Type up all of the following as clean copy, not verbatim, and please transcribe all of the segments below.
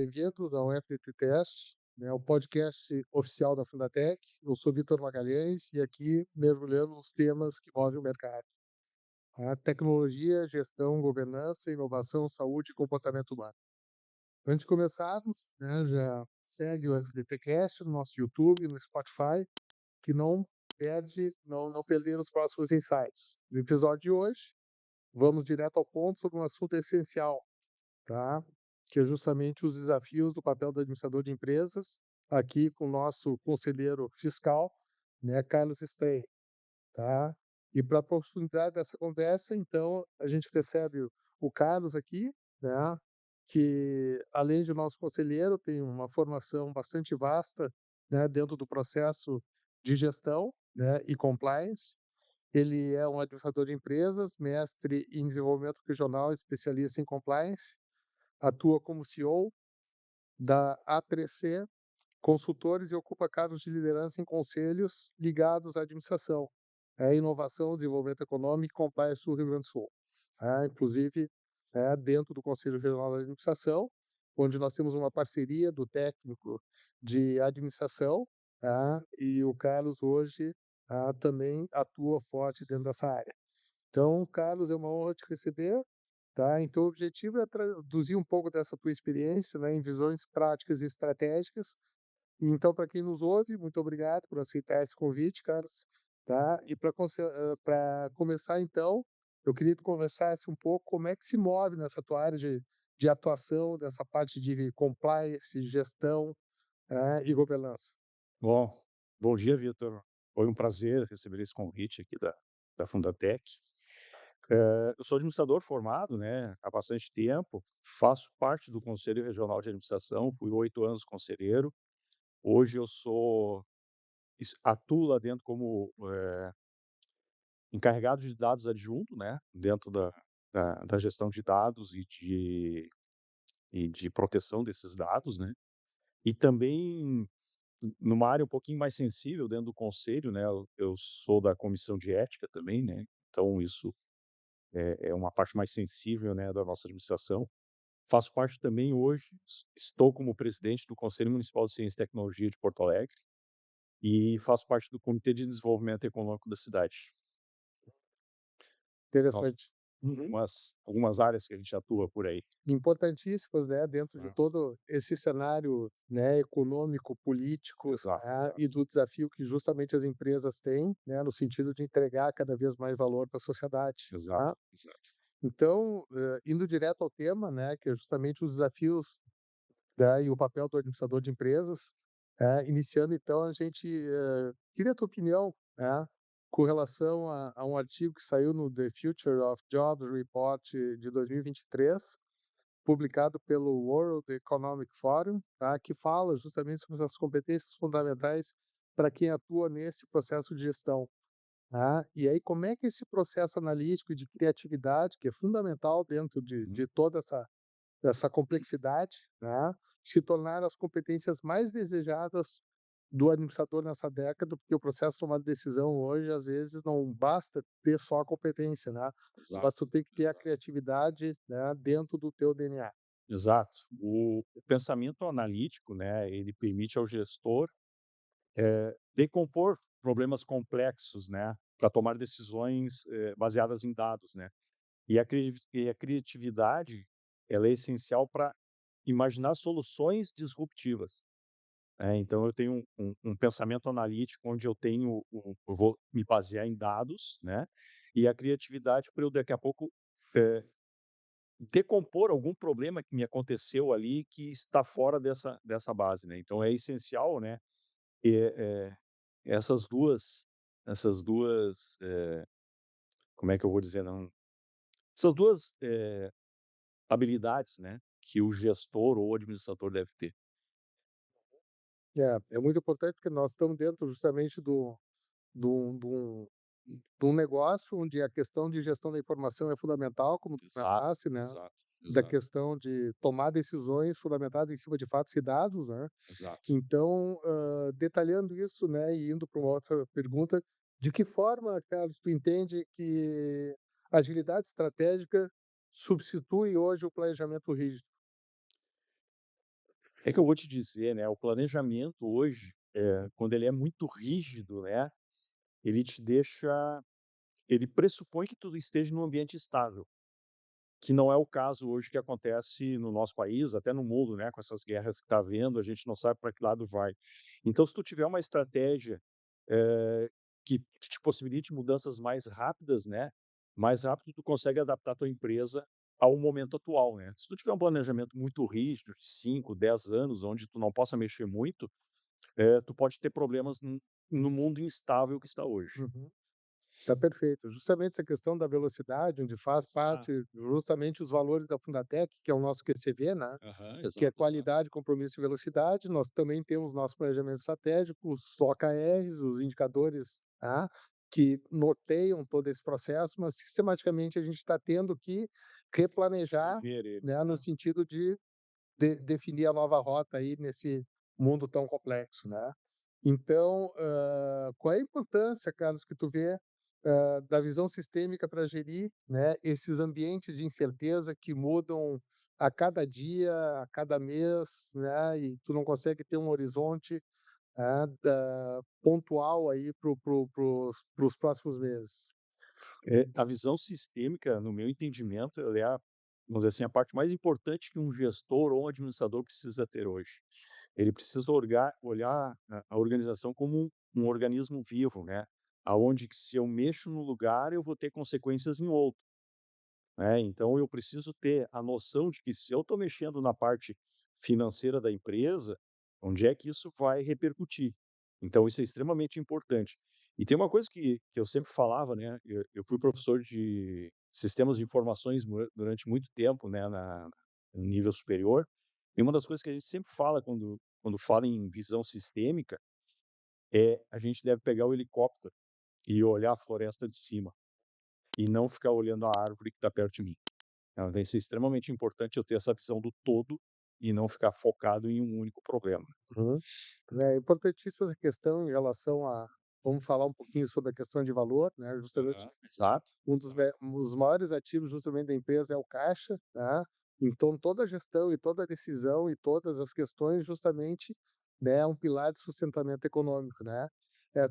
bem-vindos ao FDT Test, né, o podcast oficial da Fundatec. Eu sou Vitor Magalhães e aqui mergulhando nos temas que movem o mercado. A tecnologia, gestão, governança, inovação, saúde e comportamento humano. Antes de começarmos, né, já segue o FDT Cast no nosso YouTube, no Spotify, que não perder os próximos insights. No episódio de hoje, vamos direto ao ponto sobre um assunto essencial, tá? Que é justamente os desafios do papel do administrador de empresas, aqui com o nosso conselheiro fiscal, né, Carlos Stey, tá? E para a profundidade dessa conversa, então, a gente recebe o Carlos aqui, né, que além de nosso conselheiro, tem uma formação bastante vasta, né, dentro do processo de gestão, né, e compliance. Ele é um administrador de empresas, mestre em desenvolvimento regional, especialista em compliance, atua como CEO da A3C Consultores e ocupa cargos de liderança em conselhos ligados à administração, inovação, desenvolvimento econômico e compliance do Rio Grande do Sul. Inclusive, dentro do Conselho Regional da Administração, onde nós temos uma parceria do técnico de administração, e o Carlos hoje também atua forte dentro dessa área. Então, Carlos, é uma honra te receber. Tá? Então, o objetivo é traduzir um pouco dessa tua experiência, né, em visões práticas e estratégicas. E então, para quem nos ouve, muito obrigado por aceitar esse convite, Carlos. Tá? E para começar, então, eu queria que tu conversasse um pouco como é que se move nessa tua área de atuação, dessa parte de compliance, gestão, e governança. Bom, bom dia, Vitor. Foi um prazer receber esse convite aqui da Fundatec. Eu sou administrador formado, né, há bastante tempo, faço parte do Conselho Regional de Administração, fui 8 anos conselheiro. Hoje eu atuo lá dentro como encarregado de dados adjunto, né, dentro da gestão de dados e de proteção desses dados, né, e também numa área um pouquinho mais sensível dentro do conselho, né, eu sou da comissão de ética também, né, então isso é uma parte mais sensível, né, da nossa administração. Faço parte também hoje, estou como presidente do Conselho Municipal de Ciência e Tecnologia de Porto Alegre e faço parte do Comitê de Desenvolvimento Econômico da cidade. Então, Interessante. Uhum. algumas áreas que a gente atua por aí. Importantíssimas, né, dentro de Né. todo esse cenário, né, econômico, político, Exato, e exato. do desafio que justamente as empresas têm, né, no sentido de entregar cada vez mais valor para a sociedade, Exato, tá. exato. Então, indo direto ao tema, né, que é justamente os desafios, né, e o papel do administrador de empresas, iniciando então a gente, queria a tua opinião, né, com relação a um artigo que saiu no The Future of Jobs Report de 2023, publicado pelo World Economic Forum, tá, que fala justamente sobre as competências fundamentais para quem atua nesse processo de gestão, tá. E aí como é que esse processo analítico e de criatividade, que é fundamental dentro Uhum. de toda essa complexidade, né, se tornaram as competências mais desejadas do administrador nessa década, porque o processo de tomar decisão hoje, às vezes, não basta ter só a competência, né, mas Exato, tu tem que ter a exato. criatividade, né, dentro do teu DNA. Exato. O pensamento analítico, né, ele permite ao gestor decompor problemas complexos, né, para tomar decisões, baseadas em dados, né. E a criatividade, ela é essencial para imaginar soluções disruptivas, então eu tenho um pensamento analítico onde eu vou me basear em dados, né, e a criatividade para eu daqui a pouco, eh, decompor algum problema que me aconteceu ali que está fora dessa base, né. Então é essencial, né, eh eh, essas duas, como é que eu vou dizer, não, essas duas, habilidades, né, que o gestor ou o administrador deve ter. É muito importante porque nós estamos dentro justamente do de um negócio onde a questão de gestão da informação é fundamental, como tu Exato, comentasse, né, exato, da exato, questão de tomar decisões fundamentadas em cima de fatos e dados, né. exato. Então, detalhando isso, né, e indo para uma outra pergunta, de que forma, Carlos, tu entende que a agilidade estratégica substitui hoje o planejamento rígido? É que eu vou te dizer, né, o planejamento hoje, quando ele é muito rígido, né, ele te deixa ele pressupõe que tudo esteja num ambiente estável, que não é o caso hoje que acontece no nosso país, até no mundo, né, com essas guerras que está havendo, a gente não sabe para que lado vai. Então, se tu tiver uma estratégia, que te possibilite mudanças mais rápidas, né, mais rápido tu consegue adaptar a tua empresa ao momento atual, né. Se tu tiver um planejamento muito rígido de 5, 10 anos, onde tu não possa mexer muito, tu pode ter problemas no mundo instável que está hoje. Uhum. Tá perfeito. Justamente essa questão da velocidade, onde faz parte Exato. justamente os valores da Fundatec, que é o nosso QCV, né, Aham, que é exato, exato. qualidade, compromisso e velocidade. Nós também temos nosso planejamento estratégico, os OKRs, os indicadores, tá, que norteiam todo esse processo, mas sistematicamente a gente está tendo que replanejar, Rever eles, né, no né. sentido de definir a nova rota aí nesse mundo tão complexo, né. Então, qual é a importância, Carlos, que tu vê, da visão sistêmica para gerir, né, esses ambientes de incerteza que mudam a cada dia, a cada mês, né, e tu não consegue ter um horizonte, pontual aí para os próximos meses? A visão sistêmica, no meu entendimento, ela é vamos dizer assim, a parte mais importante que um gestor ou um administrador precisa ter hoje. Ele precisa olhar a organização como um organismo vivo, né, aonde que se eu mexo no lugar, eu vou ter consequências em outro, né. Então eu preciso ter a noção de que se eu estou mexendo na parte financeira da empresa, onde é que isso vai repercutir. Então isso é extremamente importante. E tem uma coisa que eu sempre falava, né, eu fui professor de sistemas de informações durante muito tempo, né, no nível superior, e uma das coisas que a gente sempre fala quando fala em visão sistêmica, é a gente deve pegar o helicóptero e olhar a floresta de cima, e não ficar olhando a árvore que está perto de mim. Então, vai ser extremamente importante eu ter essa visão do todo e não ficar focado em um único problema. Uhum. É importantíssima essa questão em relação a vamos falar um pouquinho sobre a questão de valor, né, justamente Aham, exato. um dos maiores ativos justamente da empresa é o caixa, tá, então toda a gestão e toda a decisão e todas as questões justamente, né, é um pilar de sustentamento econômico, né.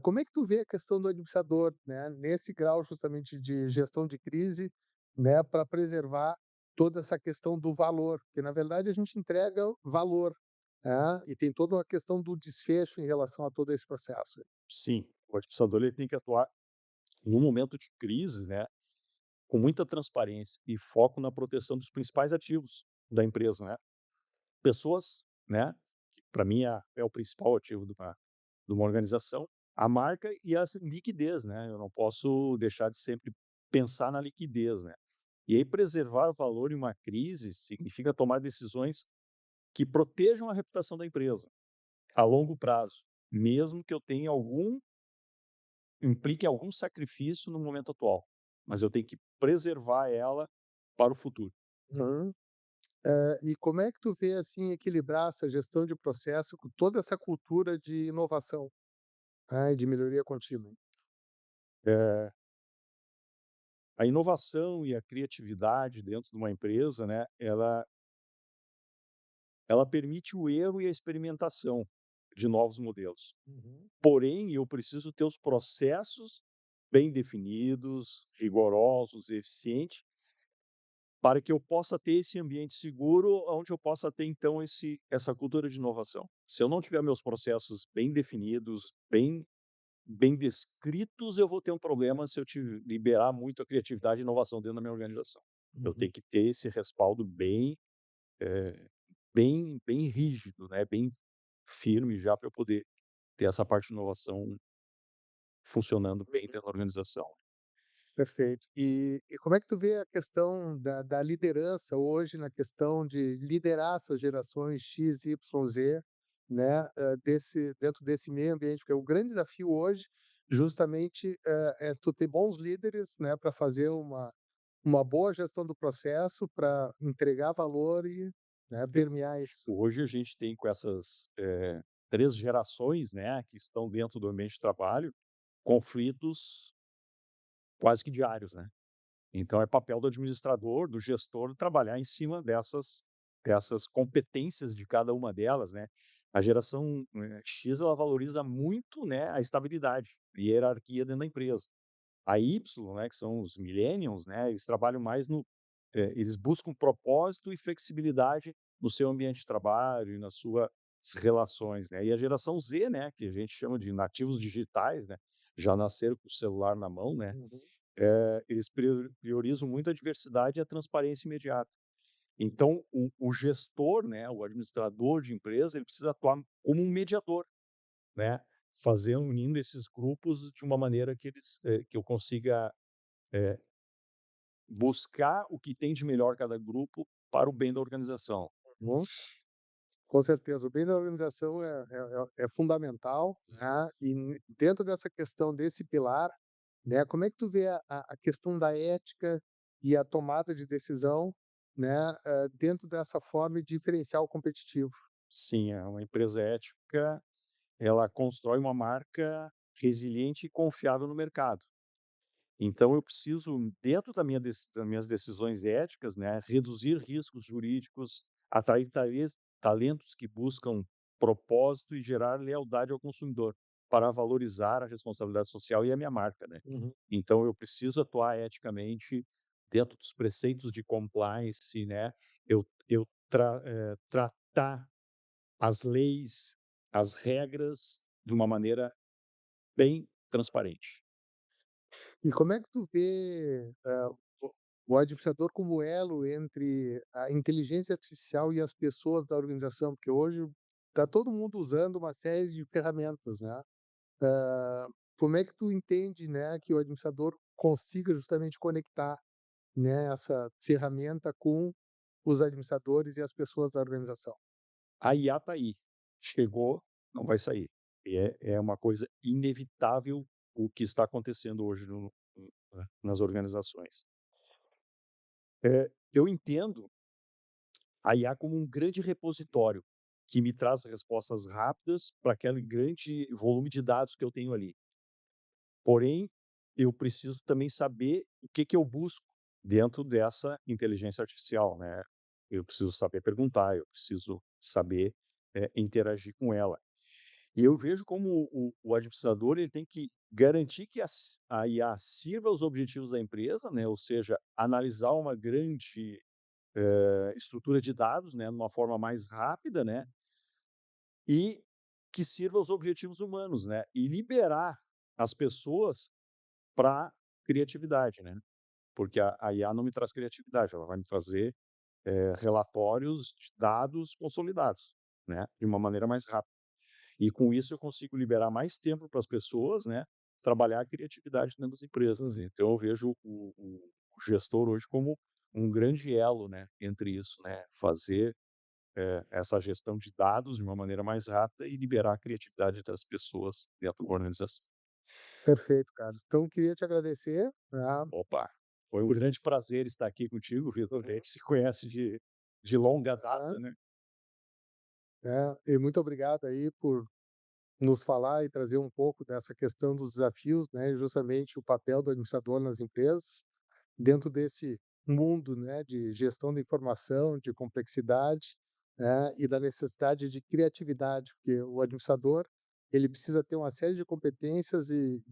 Como é que tu vê a questão do administrador, né, nesse grau justamente de gestão de crise, né, para preservar toda essa questão do valor, porque na verdade a gente entrega valor, e tem toda uma questão do desfecho em relação a todo esse processo. Sim, o administrador ele tem que atuar no momento de crise, né, com muita transparência e foco na proteção dos principais ativos da empresa, né. Pessoas, né, que para mim é o principal ativo de uma organização, a marca e a liquidez, né. Eu não posso deixar de sempre pensar na liquidez, né. E aí preservar o valor em uma crise significa tomar decisões que protejam a reputação da empresa a longo prazo, mesmo que eu tenha implique algum sacrifício no momento atual, mas eu tenho que preservar ela para o futuro. Uhum. E como é que tu vê, assim, equilibrar essa gestão de processo com toda essa cultura de inovação, e de melhoria contínua? Eh, a inovação e a criatividade dentro de uma empresa, né, ela permite o erro e a experimentação de novos modelos. Uhum, Porém, eu preciso ter os processos bem definidos, rigorosos, eficientes, para que eu possa ter esse ambiente seguro, onde eu possa ter então essa cultura de inovação. Se eu não tiver meus processos bem definidos, bem descritos, eu vou ter um problema se eu te liberar muito a criatividade e inovação dentro da minha organização. Eu uhum. tenho que ter esse respaldo bem rígido, né, bem firme já para eu poder ter essa parte de inovação funcionando bem dentro da organização. Perfeito. E como é que tu vê a questão da liderança hoje na questão de liderar essas gerações X, Y, Z, né, dentro desse meio ambiente? Porque o grande desafio hoje, justamente, é tu ter bons líderes, né, para fazer uma boa gestão do processo, para entregar valor e, né, permear isso. Hoje a gente tem com essas, 3 gerações, né, que estão dentro do ambiente de trabalho, conflitos quase que diários, né. Então é papel do administrador, do gestor trabalhar em cima essas competências de cada uma delas, né. A geração, X, ela valoriza muito, né, a estabilidade e hierarquia dentro da empresa. A Y, né, que são os millennials, né, eles trabalham mais eles buscam propósito e flexibilidade no seu ambiente de trabalho e nas suas relações, né. E a geração Z, né, que a gente chama de nativos digitais, né, já nasceram com o celular na mão, né, Uhum. eles priorizam muito a diversidade e a transparência imediata. Então o gestor, né, o administrador de empresa, ele precisa atuar como um mediador, né, unindo esses grupos de uma maneira que eu consiga, eh, buscar o que tem de melhor cada grupo para o bem da organização. Uhum. Com certeza, o bem da organização é fundamental, né, e dentro dessa questão desse pilar, né, como é que tu vê a questão da ética e a tomada de decisão, né, dentro dessa forma de diferencial competitivo? Sim, é uma empresa ética, ela constrói uma marca resiliente e confiável no mercado. Então eu preciso, dentro das minhas decisões éticas, né, reduzir riscos jurídicos, atrair talentos que buscam propósito e gerar lealdade ao consumidor, para valorizar a responsabilidade social e a minha marca, né. Uhum. Então eu preciso atuar eticamente dentro dos preceitos de compliance, né, tratar as leis, as regras de uma maneira bem transparente. E como é que tu vê, o administrador como elo entre a inteligência artificial e as pessoas da organização? Porque hoje está todo mundo usando uma série de ferramentas, né. Como é que tu entende, né, que o administrador consiga justamente conectar, né, essa ferramenta com os administradores e as pessoas da organização? A IA está aí, chegou, não vai sair. E é uma coisa inevitável o que está acontecendo hoje nas organizações. Eu entendo a IA como um grande repositório, que me traz respostas rápidas para aquele grande volume de dados que eu tenho ali. Porém, eu preciso também saber o que eu busco dentro dessa inteligência artificial, né. Eu preciso saber perguntar, eu preciso saber, interagir com ela. E eu vejo como o administrador, ele tem que garantir que a IA sirva aos objetivos da empresa, né, ou seja, analisar uma grande, estrutura de dados, né, de uma forma mais rápida, né, e que sirva aos objetivos humanos, né, e liberar as pessoas para criatividade, né, porque a IA não me traz criatividade, ela vai me trazer, relatórios de dados consolidados, né, de uma maneira mais rápida. E com isso eu consigo liberar mais tempo para as pessoas, né, trabalhar a criatividade dentro das empresas. Então eu vejo o gestor hoje como um grande elo, né, entre isso, né, fazer, essa gestão de dados de uma maneira mais rápida e liberar a criatividade das pessoas dentro da organização. Perfeito, cara. Então queria te agradecer, tá, Opa, foi um grande prazer estar aqui contigo, Vitor. A gente se conhece de longa data, né. e muito obrigado aí por nos falar e trazer um pouco dessa questão dos desafios, né, e justamente o papel do administrador nas empresas, dentro desse mundo, né, de gestão da informação, de complexidade, né, e da necessidade de criatividade, porque o administrador, ele precisa ter uma série de competências e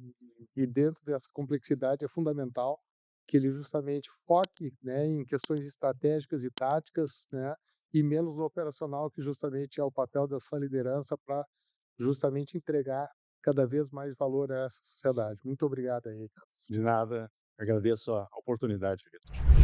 dentro dessa complexidade é fundamental que ele justamente foque, né, em questões estratégicas e táticas, né, e menos no operacional, que justamente é o papel dessa liderança para justamente entregar cada vez mais valor a essa sociedade. Muito obrigado aí, Carlos. De nada, agradeço a oportunidade, Vitor.